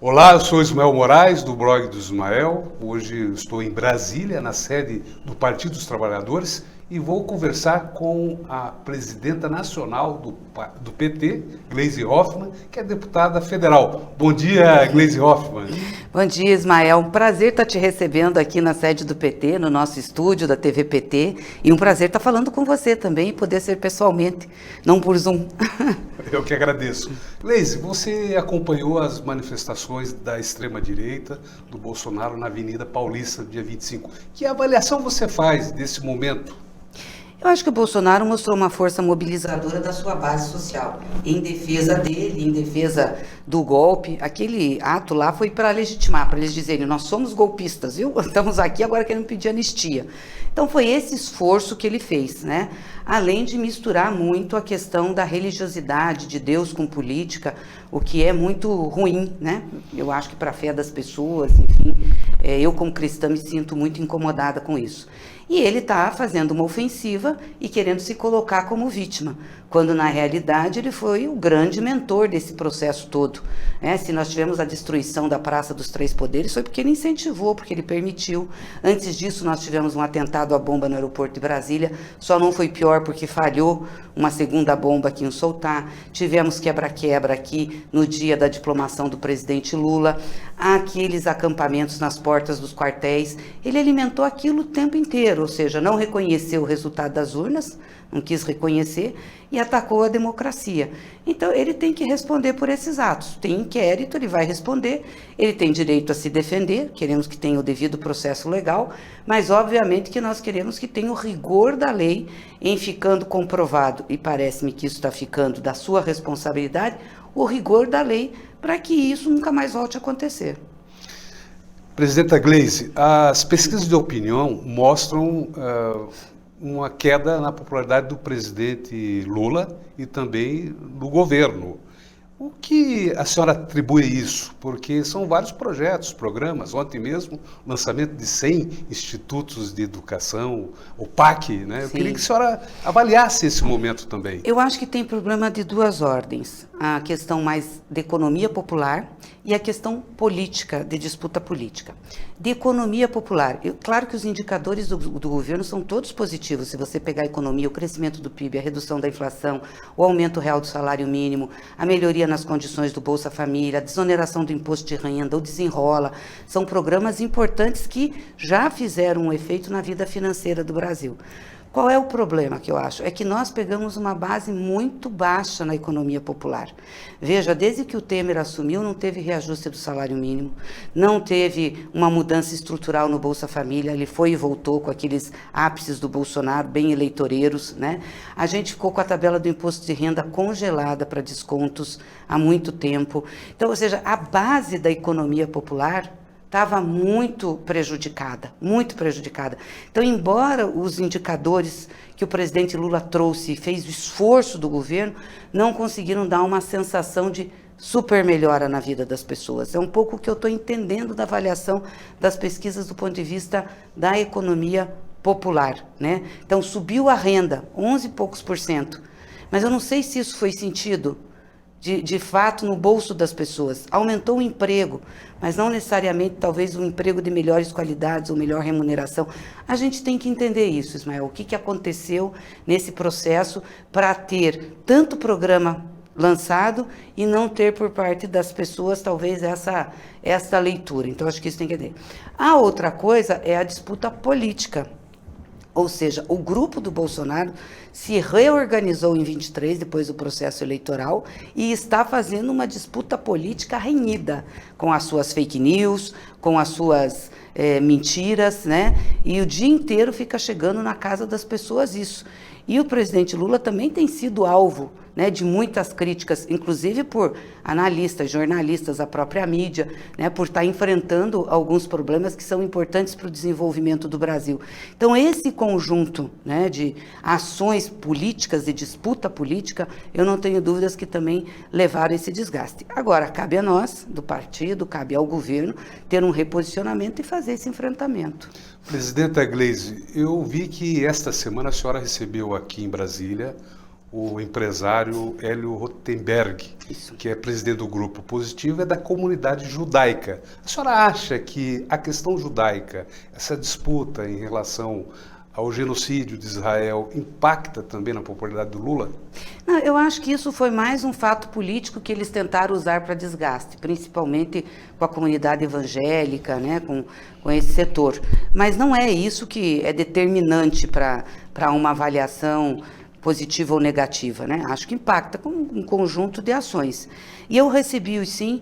Olá, eu sou Ismael Moraes, do blog do Ismael. Hoje estou em Brasília, na sede do Partido dos Trabalhadores, e vou conversar com a presidenta nacional do PT, Gleisi Hoffmann, que é deputada federal. Bom dia, Gleisi Hoffmann. Bom dia, Ismael. Um prazer estar te recebendo aqui na sede do PT, no nosso estúdio da TV PT, e um prazer estar falando com você também e poder ser pessoalmente, não por Zoom. Eu que agradeço. Gleisi, você acompanhou as manifestações da extrema-direita do Bolsonaro na Avenida Paulista, dia 25. Que avaliação você faz desse momento? Eu acho que o Bolsonaro mostrou uma força mobilizadora da sua base social, em defesa dele, em defesa do golpe. Aquele ato lá foi para legitimar, para eles dizerem, nós somos golpistas, viu? Estamos aqui agora querendo pedir anistia. Então foi esse esforço que ele fez, né? Além de misturar muito a questão da religiosidade, de Deus com política, o que é muito ruim, né? Eu acho que para a fé das pessoas, enfim, eu como cristã me sinto muito incomodada com isso. E ele está fazendo uma ofensiva e querendo se colocar como vítima, quando na realidade ele foi o grande mentor desse processo todo. Se nós tivemos a destruição da Praça dos Três Poderes, foi porque ele incentivou, porque ele permitiu. Antes disso, nós tivemos um atentado à bomba no aeroporto de Brasília, só não foi pior porque falhou uma segunda bomba que iam soltar. Tivemos quebra-quebra aqui no dia da diplomação do presidente Lula, aqueles acampamentos nas portas dos quartéis. Ele alimentou aquilo o tempo inteiro, ou seja, não reconheceu o resultado das urnas, não quis reconhecer e atacou a democracia. Então, ele tem que responder por esses atos. Tem inquérito, ele vai responder, ele tem direito a se defender, queremos que tenha o devido processo legal, mas obviamente que nós queremos que tenha o rigor da lei em ficando comprovado, e parece-me que isso está ficando da sua responsabilidade, o rigor da lei para que isso nunca mais volte a acontecer. Presidenta Gleisi, as pesquisas de opinião mostram uma queda na popularidade do presidente Lula e também do governo. O que a senhora atribui a isso? Porque são vários projetos, programas. Ontem mesmo, lançamento de 100 institutos de educação, o PAC, né? Eu queria que a senhora avaliasse esse momento também. Eu acho que tem problema de duas ordens. A questão mais de economia popular e a questão política, de disputa política. De economia popular, claro que os indicadores do governo são todos positivos. Se você pegar a economia, o crescimento do PIB, a redução da inflação, o aumento real do salário mínimo, a melhoria nas condições do Bolsa Família, a desoneração do imposto de renda, o desenrola, são programas importantes que já fizeram um efeito na vida financeira do Brasil. Qual é o problema que eu acho? É que nós pegamos uma base muito baixa na economia popular. Veja, desde que o Temer assumiu, não teve reajuste do salário mínimo, não teve uma mudança estrutural no Bolsa Família, ele foi e voltou com aqueles ápices do Bolsonaro, bem eleitoreiros, né? A gente ficou com a tabela do imposto de renda congelada para descontos há muito tempo. Então, ou seja, a base da economia popular estava muito prejudicada, muito prejudicada. Então, embora os indicadores que o presidente Lula trouxe e fez o esforço do governo, não conseguiram dar uma sensação de super melhora na vida das pessoas. É um pouco o que eu estou entendendo da avaliação das pesquisas do ponto de vista da economia popular, né? Então, subiu a renda, 11 e poucos %, mas eu não sei se isso foi sentido de fato no bolso das pessoas. Aumentou o emprego, mas não necessariamente talvez um emprego de melhores qualidades ou melhor remuneração. A gente tem que entender isso, Ismael, o que aconteceu nesse processo para ter tanto programa lançado e não ter por parte das pessoas talvez essa leitura. Então acho que isso tem que entender. A outra coisa é a disputa política. Ou seja, o grupo do Bolsonaro se reorganizou em 23, depois do processo eleitoral, e está fazendo uma disputa política renhida, com as suas fake news, com as suas mentiras, né? E o dia inteiro fica chegando na casa das pessoas isso. E o presidente Lula também tem sido alvo, né, de muitas críticas, inclusive por analistas, jornalistas, a própria mídia, né, por estar enfrentando alguns problemas que são importantes para o desenvolvimento do Brasil. Então, esse conjunto, né, de ações políticas, de disputa política, eu não tenho dúvidas que também levaram esse desgaste. Agora, cabe a nós, do partido, cabe ao governo, ter um reposicionamento e fazer esse enfrentamento. Presidenta Gleisi, eu vi que esta semana a senhora recebeu aqui em Brasília o empresário Hélio Rotenberg, que é presidente do Grupo Positivo, é da comunidade judaica. A senhora acha que a questão judaica, essa disputa em relação ao genocídio de Israel, impacta também na popularidade do Lula? Não, eu acho que isso foi mais um fato político que eles tentaram usar para desgaste, principalmente com a comunidade evangélica, né, com esse setor. Mas não é isso que é determinante para uma avaliação positiva ou negativa, né? Acho que impacta com um conjunto de ações. E eu recebi, sim,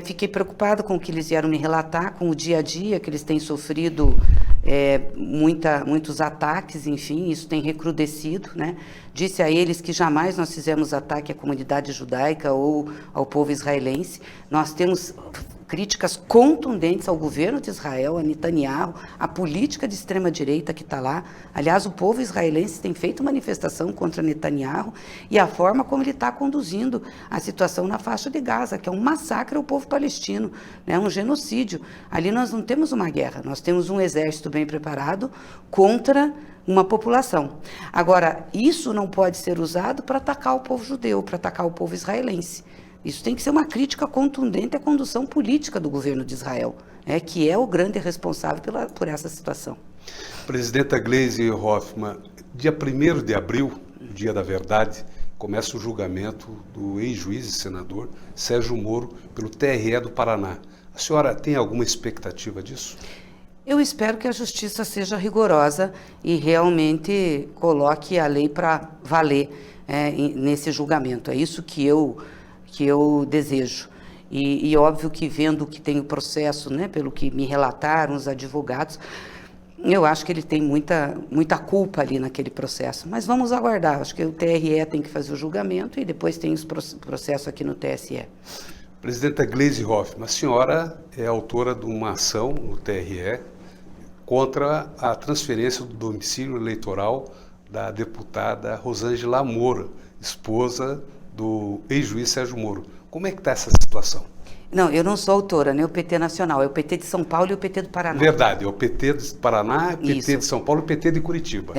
fiquei preocupada com o que eles vieram me relatar, com o dia a dia, que eles têm sofrido muitos ataques, enfim, isso tem recrudescido, né? Disse a eles que jamais nós fizemos ataque à comunidade judaica ou ao povo israelense. Nós temos críticas contundentes ao governo de Israel, a Netanyahu, a política de extrema-direita que está lá. Aliás, o povo israelense tem feito manifestação contra Netanyahu e a forma como ele está conduzindo a situação na faixa de Gaza, que é um massacre ao povo palestino, né? Um genocídio. Ali nós não temos uma guerra, nós temos um exército bem preparado contra uma população. Agora, isso não pode ser usado para atacar o povo judeu, para atacar o povo israelense. Isso tem que ser uma crítica contundente à condução política do governo de Israel, que é o grande responsável por essa situação. Presidenta Gleisi Hoffmann, dia 1º de abril, dia da verdade, começa o julgamento do ex-juiz e senador Sérgio Moro pelo TRE do Paraná. A senhora tem alguma expectativa disso? Eu espero que a justiça seja rigorosa e realmente coloque a lei para valer nesse julgamento. É isso que eu desejo. E óbvio que vendo que tem o processo, né, pelo que me relataram os advogados, eu acho que ele tem muita culpa ali naquele processo. Mas vamos aguardar. Acho que o TRE tem que fazer o julgamento e depois tem os processos aqui no TSE. Presidenta Gleisi Hoffmann, a senhora é autora de uma ação no TRE contra a transferência do domicílio eleitoral da deputada Rosângela Moro, esposa do ex-juiz Sérgio Moro. Como é que está essa situação? Não, eu não sou autora, nem o PT nacional, é o PT de São Paulo e o PT do Paraná. Verdade, é o PT do Paraná, o PT de São Paulo e o PT de Curitiba.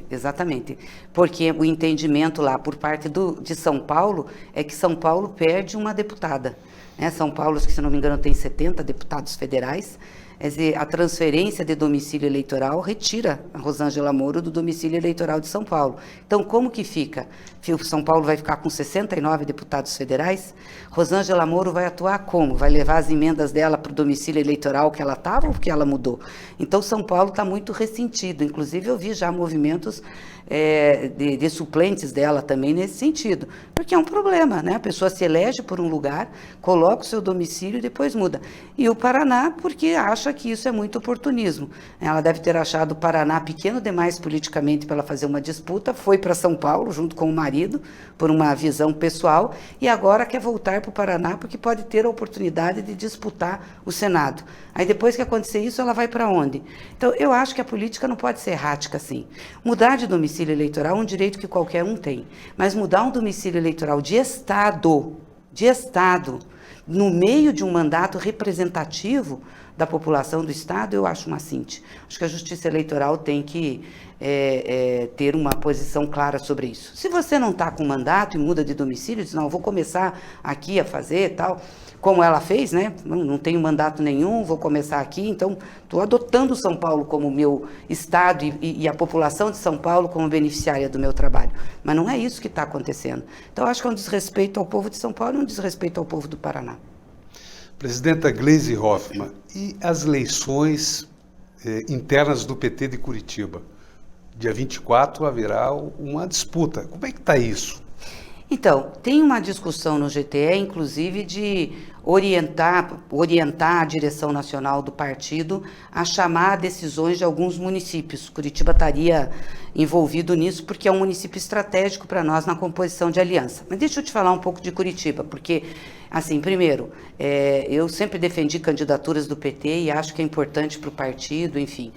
Exatamente. Porque o entendimento lá por parte de São Paulo é que São Paulo perde uma deputada. São Paulo, que se não me engano, tem 70 deputados federais. Quer dizer, a transferência de domicílio eleitoral retira a Rosângela Moro do domicílio eleitoral de São Paulo. Então, como que fica? São Paulo vai ficar com 69 deputados federais? Rosângela Moro vai atuar como? Vai levar as emendas dela para o domicílio eleitoral que ela estava ou que ela mudou? Então, São Paulo está muito ressentido. Inclusive, eu vi já movimentos de suplentes dela também nesse sentido. Porque é um problema, né? A pessoa se elege por um lugar, coloca o seu domicílio e depois muda. E o Paraná, porque acha que isso é muito oportunismo. Ela deve ter achado o Paraná pequeno demais politicamente para ela fazer uma disputa, foi para São Paulo junto com o marido, por uma visão pessoal, e agora quer voltar para o Paraná porque pode ter a oportunidade de disputar o Senado. Aí depois que acontecer isso, ela vai para onde? Então, eu acho que a política não pode ser errática assim. Mudar de domicílio eleitoral é um direito que qualquer um tem, mas mudar um domicílio eleitoral de Estado, no meio de um mandato representativo da população do Estado, eu acho uma cinte. Acho que a Justiça Eleitoral tem que ter uma posição clara sobre isso. Se você não está com mandato e muda de domicílio, diz, não, eu vou começar aqui a fazer tal, como ela fez, né? Não tenho mandato nenhum, vou começar aqui, então estou adotando São Paulo como meu Estado e a população de São Paulo como beneficiária do meu trabalho. Mas não é isso que está acontecendo. Então, acho que é um desrespeito ao povo de São Paulo e um desrespeito ao povo do Paraná. Presidenta Gleisi Hoffmann, e as eleições internas do PT de Curitiba? Dia 24 haverá uma disputa. Como é que está isso? Então, tem uma discussão no GTE, inclusive, de orientar a direção nacional do partido a chamar decisões de alguns municípios. Curitiba estaria envolvido nisso porque é um município estratégico para nós na composição de aliança. Mas deixa eu te falar um pouco de Curitiba, porque, assim, primeiro, eu sempre defendi candidaturas do PT e acho que é importante para o partido, enfim,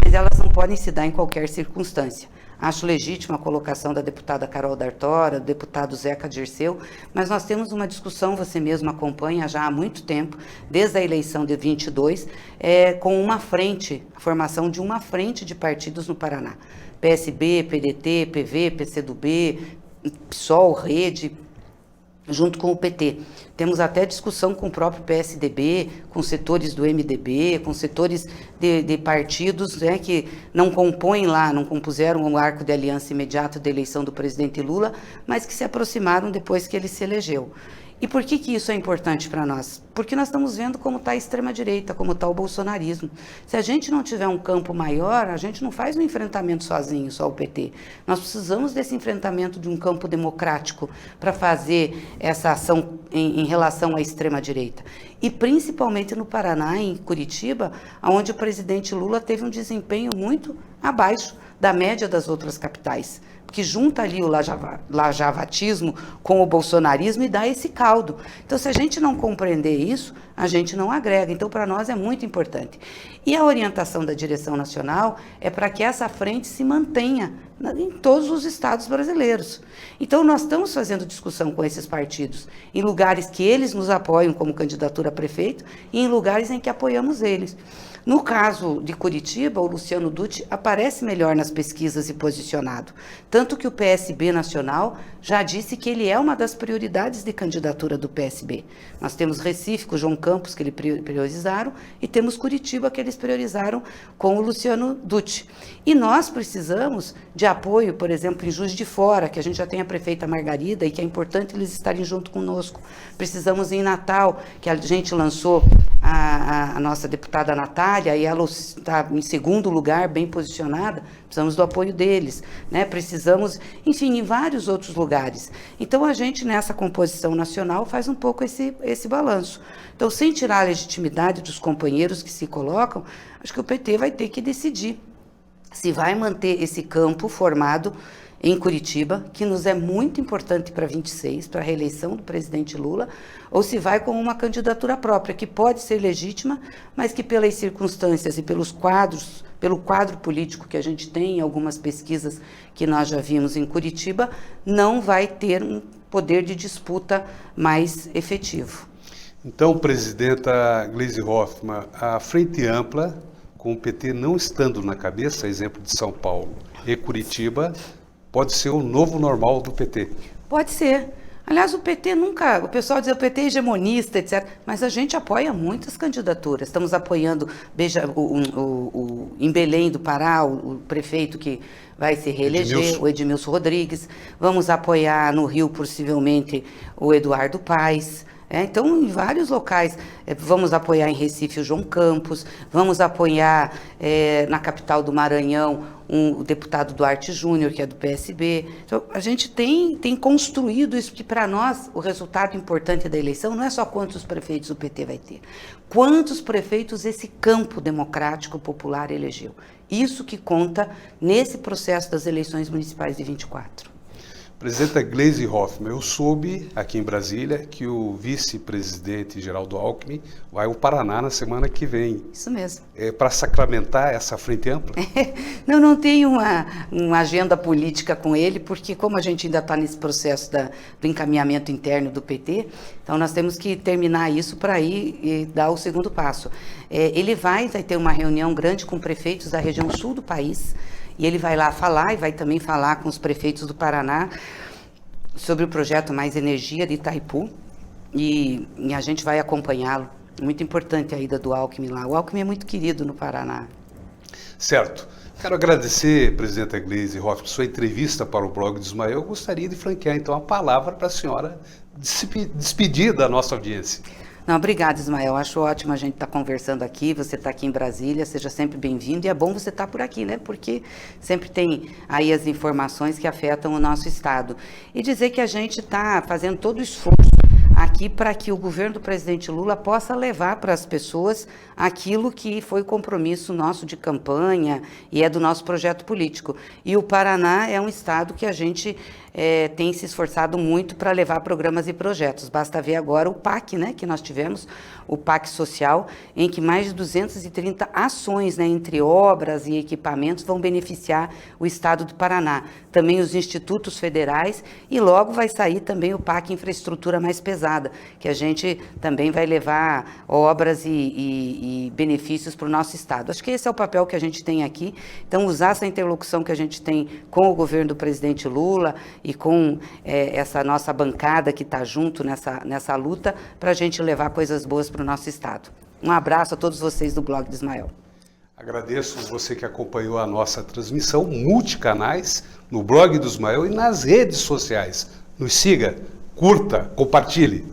mas elas não podem se dar em qualquer circunstância. Acho legítima a colocação da deputada Carol D'Artora, do deputado Zeca Dirceu, mas nós temos uma discussão, você mesmo acompanha já há muito tempo, desde a eleição de 22, com uma frente, a formação de uma frente de partidos no Paraná. PSB, PDT, PV, PCdoB, PSOL, Rede, junto com o PT. Temos até discussão com o próprio PSDB, com setores do MDB, com setores de partidos, né, que não compõem lá, não compuseram um arco de aliança imediato da eleição do presidente Lula, mas que se aproximaram depois que ele se elegeu. E por que isso é importante para nós? Porque nós estamos vendo como está a extrema-direita, como está o bolsonarismo. Se a gente não tiver um campo maior, a gente não faz um enfrentamento sozinho, só o PT. Nós precisamos desse enfrentamento de um campo democrático para fazer essa ação em relação à extrema-direita. E principalmente no Paraná, em Curitiba, onde o presidente Lula teve um desempenho muito abaixo da média das outras capitais, que junta ali o lajavatismo com o bolsonarismo e dá esse caldo. Então, se a gente não compreender isso, a gente não agrega. Então, para nós é muito importante. E a orientação da direção nacional é para que essa frente se mantenha em todos os estados brasileiros. Então, nós estamos fazendo discussão com esses partidos, em lugares que eles nos apoiam como candidatura a prefeito e em lugares em que apoiamos eles. No caso de Curitiba, o Luciano Dutti aparece melhor nas pesquisas e posicionado. Tanto que o PSB nacional já disse que ele é uma das prioridades de candidatura do PSB. Nós temos Recife, com o João Campos, que eles priorizaram, e temos Curitiba, que eles priorizaram com o Luciano Dutti. E nós precisamos de apoio, por exemplo, em Juiz de Fora, que a gente já tem a prefeita Margarida e que é importante eles estarem junto conosco. Precisamos em Natal, que a gente lançou a nossa deputada Natália, e ela está em segundo lugar, bem posicionada, precisamos do apoio deles, né? Precisamos, enfim, em vários outros lugares. Então, a gente, nessa composição nacional, faz um pouco esse balanço. Então, sem tirar a legitimidade dos companheiros que se colocam, acho que o PT vai ter que decidir se vai manter esse campo formado em Curitiba, que nos é muito importante para 26, para a reeleição do presidente Lula, ou se vai com uma candidatura própria, que pode ser legítima, mas que pelas circunstâncias e pelo quadro político que a gente tem, em algumas pesquisas que nós já vimos em Curitiba, não vai ter um poder de disputa mais efetivo. Então, presidenta Gleisi Hoffmann, a frente ampla, com o PT não estando na cabeça, exemplo de São Paulo e Curitiba, pode ser o novo normal do PT. Pode ser. Aliás, o PT nunca... O pessoal diz que o PT é hegemonista, etc. Mas a gente apoia muitas candidaturas. Estamos apoiando em Belém do Pará, o prefeito que vai se reeleger, o Edmilson Rodrigues. Vamos apoiar no Rio, possivelmente, o Eduardo Paes. Então, em vários locais, vamos apoiar em Recife o João Campos, vamos apoiar na capital do Maranhão o deputado Duarte Júnior, que é do PSB. Então, a gente tem construído isso, porque para nós o resultado importante da eleição não é só quantos prefeitos o PT vai ter, quantos prefeitos esse campo democrático popular elegeu. Isso que conta nesse processo das eleições municipais de 24. Presidenta Gleisi Hoffmann, eu soube aqui em Brasília que o vice-presidente Geraldo Alckmin vai ao Paraná na semana que vem. Isso mesmo. É para sacramentar essa frente ampla? Não tenho uma agenda política com ele, porque como a gente ainda está nesse processo do encaminhamento interno do PT, então nós temos que terminar isso para ir e dar o segundo passo. Ele vai ter uma reunião grande com prefeitos da região sul do país, e ele vai lá falar e vai também falar com os prefeitos do Paraná sobre o projeto Mais Energia de Itaipu, e a gente vai acompanhá-lo. Muito importante a ida do Alckmin lá. O Alckmin é muito querido no Paraná. Certo. Quero agradecer, presidenta Gleisi Hoffmann, sua entrevista para o blog do Ismael. Eu gostaria de franquear, então, a palavra para a senhora despedir da nossa audiência. Não, obrigada, Ismael. Acho ótimo a gente estar conversando aqui. Você está aqui em Brasília, seja sempre bem-vindo. E é bom você estar por aqui, né? Porque sempre tem aí as informações que afetam o nosso estado. E dizer que a gente está fazendo todo o esforço aqui para que o governo do presidente Lula possa levar para as pessoas aquilo que foi compromisso nosso de campanha e é do nosso projeto político. E o Paraná é um estado que a gente tem se esforçado muito para levar programas e projetos. Basta ver agora o PAC, né, que nós tivemos, o PAC social, em que mais de 230 ações, né, entre obras e equipamentos, vão beneficiar o estado do Paraná. Também os institutos federais, e logo vai sair também o PAC Infraestrutura Mais Pesada, que a gente também vai levar obras e benefícios para o nosso estado. Acho que esse é o papel que a gente tem aqui. Então, usar essa interlocução que a gente tem com o governo do presidente Lula e com essa nossa bancada que está junto nessa luta para a gente levar coisas boas para o nosso Estado. Um abraço a todos vocês do blog do Ismael. Agradeço você que acompanhou a nossa transmissão, multicanais, no blog do Ismael e nas redes sociais. Nos siga, curta, compartilhe.